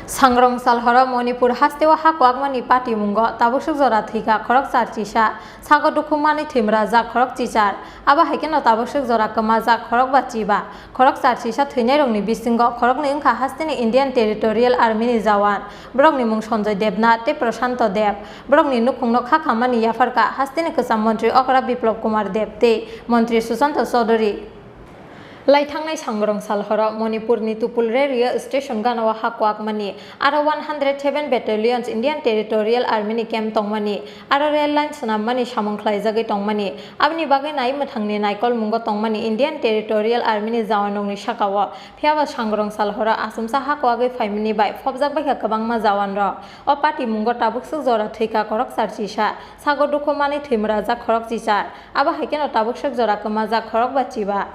Sangrong Salhara Manipur Hasteni Kuwagwi Party Mungo Tabusuk Zora Thowikha Khorok Charchisha Sago Dukumani Thimra Za Khorok Chichar Aba Haikeno Tabusuk Zora Kama Za Khorok Bachiba Khorok Charchisha Thwinarongni Bisingo Khoroknwi Wngkha Hasteni Indian Territorial Army ni Jawan Borokni mung Sanjay Devnath te Prashanto Dev Borokni nukungno khakamani yafarka Hasteni Kwcham Mantri Okra Biplop Kumar Dev te Mantri Susanto Chaudhary Laithangnai Sangrong Salhara Manipurni Tupul Railway Station Ganawa Kuwagwi aro 107 Battalions Indian Territorial Army ni camp tongmani aro rail line sanamani samongkhlaijagui tongmani abni bagai nai muthangni naikol mungo tongmani Indian Territorial Army ni jawanrokni sakao phiaba Sangrong Salhara Assamsa Kuwagwi phaimani bai phobjakbaikha kwbangma jawanrok o party mungo tabuksuk jora Thowikha khorok charchisha sago dukhumani thimraja khorok chichar aba haikeno tabuksuk jora kamaja khorok bachiba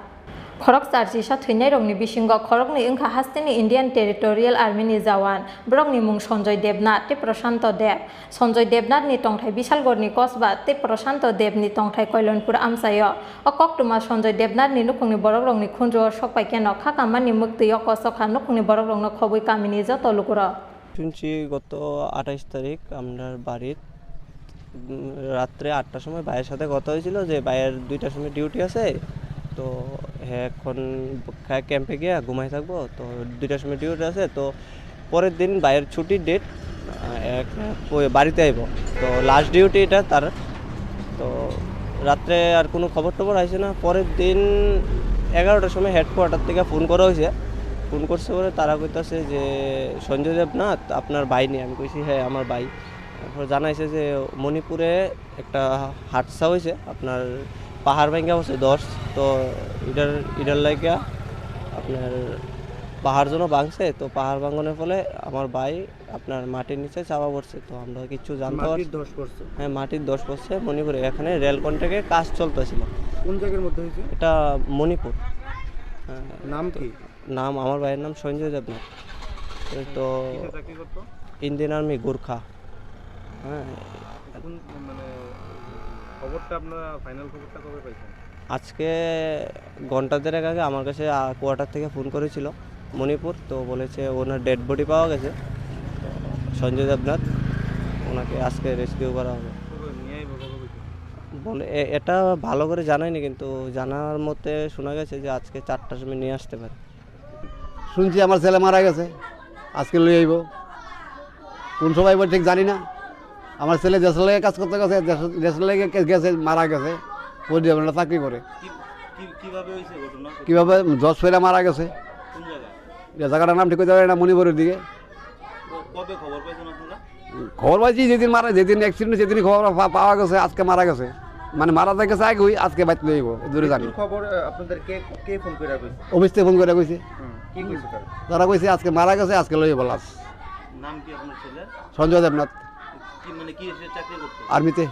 Khorok Charchisha Thwinarongni Bisingo Khoroknwi Wngkha Hasteni Indian Territorial Army ni Jawan Borokni mung Sanjay Devnath te Prashanto Dev Sanjay Devnath ni tongthai Bishalgorni Kosba te Prashanto Dev ni tongthai Koilonpur Amchaio o koktuma Sanjay Devnath ni nukungni borokrokni khunjo sokpai keno khakamani muktio kosokha nukungni borokrokno khobui kamini joto lukuro শুনছি গত 28 তারিখ আমার বাড়ির রাত্রে 8টার সময় ভাইয়ের সাথে কথা হয়েছিল যে ভাইয়ের 2টার সময় ডিউটি আছে তো এখন ক্যাম্পে গিয়ে ঘুমাই থাকবো তো 2টার সময় ডিউটি আছে তো পরের দিন ভাইয়ের ছুটির ডেট বাড়িতে আইব তো লাস্ট ডিউটি এটা তার তো রাত্রে আর কোনো খবর টবর আসে না পরের দিন 11টার সময় হেডকোয়ার্টার থেকে ফোন করা হয়েছে ফোন করছে বলে তারা কইতাছে যে সঞ্জয় দেবনাথ আপনার ভাই নেই আমি কইছি হ্যাঁ আমার ভাই তারপর জানাইছে যে মণিপুরে একটা হাদসা হয়েছে আপনার পাহাড় ভাঙ্গা হচ্ছে 10 তো ইডার লাগিয়া আপনার পাহাড় জন্য ভাঙছে তো পাহাড় ভাঙনের ফলে আমার ভাই আপনার মাটির নিচে চাপা পড়ছে তো আমরা কিছু জানতে পারছি হ্যাঁ মাটির দোষ পড়ছে মণিপুরে এখানে রেল কন্ট্রাক্টে কাজ চলতেছিল কোন জায়গার মধ্যে হয়েছে এটা মণিপুর নাম কি নাম আমার ভাইয়ের নাম সঞ্জয় দেবনাথ তো ইন্ডিয়ান আর্মি গোর্খা হ্যাঁ মানে খবরটা আপনারা ফাইনাল খবরটা কবে পাইছেন আজকে ঘন্টা দেড়েক আগে আমার কাছে কোয়ার্টার থেকে ফোন করেছিল মণিপুর তো বলেছে ওনার ডেড বডি পাওয়া গেছে সঞ্জয় দেবনাথ ওনাকে আজকে রেস্কিউ করা হবে বলে এটা ভালো করে জানায়নি কিন্তু জানার মতে শোনা গেছে যে আজকে 4টার সময় নিয়ে আসতে পারে শুনছি আমার ছেলে মারা গেছে আজকে লই আইব কোন সময় ঠিক জানি না আমার ছেলে দেশের লেগে কাজ করতে গেছে দেশের লেগে গেছে মারা গেছে পরিবারটা চাকরি করে কীভাবে জজ ফেরা মারা গেছে জায়গাটার নাম ঠিক হতে পারে না মণিপুরের দিকে খবর পাইছি যেদিন অ্যাক্সিডেন্ট সেদিনই খবর পাওয়া গেছে আজকে মারা গেছে মানে মারা গেছে আগে আজকে বাইতে লইব দূরে জানি খবর আপনাদের কে ফোন করে কইছে অফিস থেকে ফোন করে কইছে কি কইছে তারা কইছে আজকে মারা গেছে আজকে লইব লাশ নাম কি আপনার ছেলে সঞ্জয় দেবনাথ কি মানে কি এসে চাকরি করতে আর্মিতে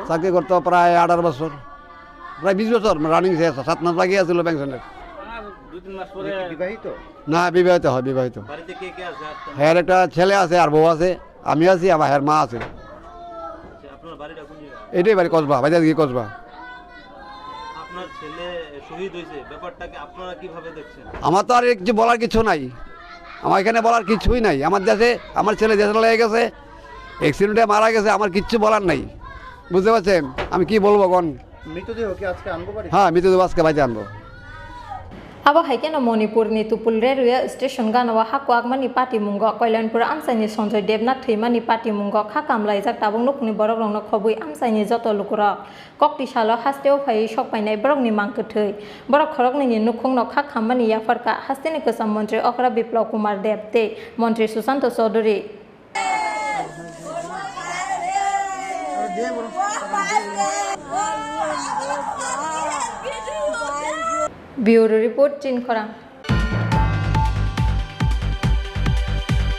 চাকরি করতো প্রায় 18 বছর প্রায় 20 বছর রানিং শেষ 7 মাস বাকি আছিল পেনশনের না বিবাহিত হয় বিবাহিত হ্যাঁ একটা ছেলে আছে আর বউ আছে আমি আছি আমার হ্যার মা আছে এটাই বাড়ি কসবা বাইরে গিয়ে কসবা আমার তো আর কিছু বলার কিছু নাই আমার এখানে বলার কিছুই নাই আমার দেশে আমার ছেলে দেশে লেগে গেছে অ্যাক্সিডেন্টে মারা গেছে আমার কিচ্ছু বলার নাই বুঝতে পারছেন আমি কি বলবো কোন মৃতদেহ কি আজকে আনবো বাড়ি হ্যাঁ মৃতদেহ আজকে বাড়িতে আনবো Abo haikeno Manipurni Tupul Railway Station Ganawa Kuwagwi Party Mungo Koilonpur Amchaini Sanjay Devnath Thwimani Party Mungo khakamlaijak tabung nukni borokrokno khobui Amchaini joto lukurok kokti salo hasteo phai sokpainai borokni mangkthoi borok khoroknwi nukungno khakamani yafarka Hasteni Kwcham Mantri Okra Biplop Kumar Dev te Mantri Susanto Chaudhary Bureau Report Khorang